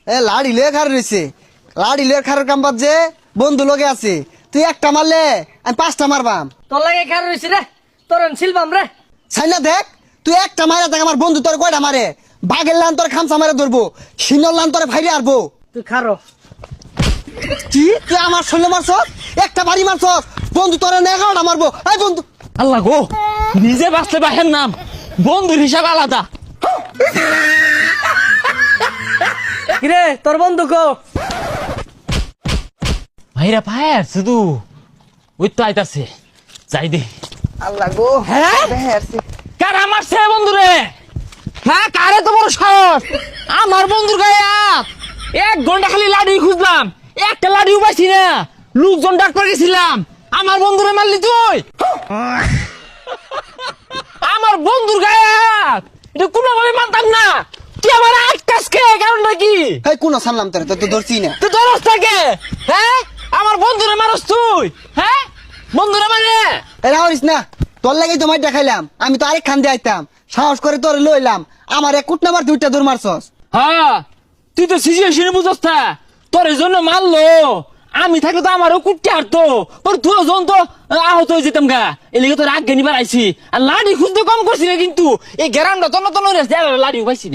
এ লাড়ি লয়ে খার রয়েছে, লাড়ি লয়ে খারের কাম বাদ যে বন্ধু লগে আছে, তুই একটা মারলে আমি 5টা মারবাম। তোর লাগে খার রইছি রে, তোর শিলবাম রে। সাইনা দেখ, তুই একটা মারে দেখ আমার বন্ধু তোর কয়টা মারে। বাঘের লান তোর খামসা মারে ধরবো, সিনর লান তোর ভাইরে আরবো। তুই খারো। কি তুই আমার শরীরে মারছস? একটা বাড়ি মারছস, বন্ধু তোর 11টা মারবো। এই বন্ধু, আল্লাহ গো, নিজে বাঁচলে বাহের নাম, বন্ধুর হিসাব আলাদা। কিরে তোর বন্ধু কো? ভাইরা ভাইয়ার শুধু ওই তো আইতাছে, যাই দে। আল্লাহ গো, হ্যাঁ? বেহেরছি। কার আমার সে বন্ধু রে? হ্যাঁ, কারে তো বড় সাহস আমার বন্ধুর গায়ে হাত। 1 ঘন্টা খালি লাড়ি খুঁজলাম, একটা লাড়িও পাইছি না। লোকজন ডাক্তার গেছিলাম, আমার বন্ধুরে মারলি তুই। আমার বন্ধুর গায়ে হাত, এটা কোনোভাবে মানতাম না। তুই আমার আটকাসকে, কারণটা কি? এই কোন সামলাম তোরে, তো ধরছি না। তুই ধরস থাকে? হ্যাঁ, আমার বন্ধুরে মারস তুই? হ্যাঁ, বন্ধুরে মানে এরা হরিস না, তোর লাগেই তো মাইটা খাইলাম। আমি তো আরেক খান দিয়ে আইতাম, সাহস করে তোরে লইলাম। আমার 1 কোট নাম্বার 2টা দৌড় মারছস। হ্যাঁ, তুই তো সিচুয়েশনে বুঝস না। তোর এই জন্য মারলো, আমি থাকলে তো আমারও কুটতে হারতো। তোর দুজন তো আহত হয়ে যেতাম গা। এলিগে তোর আগ গেনিবার আইসি, আর লাড়ি খুঁজতে কম করছি না, কিন্তু এই গ্যারামটা তন্ন তন্ন লাড়িও পাইছি না।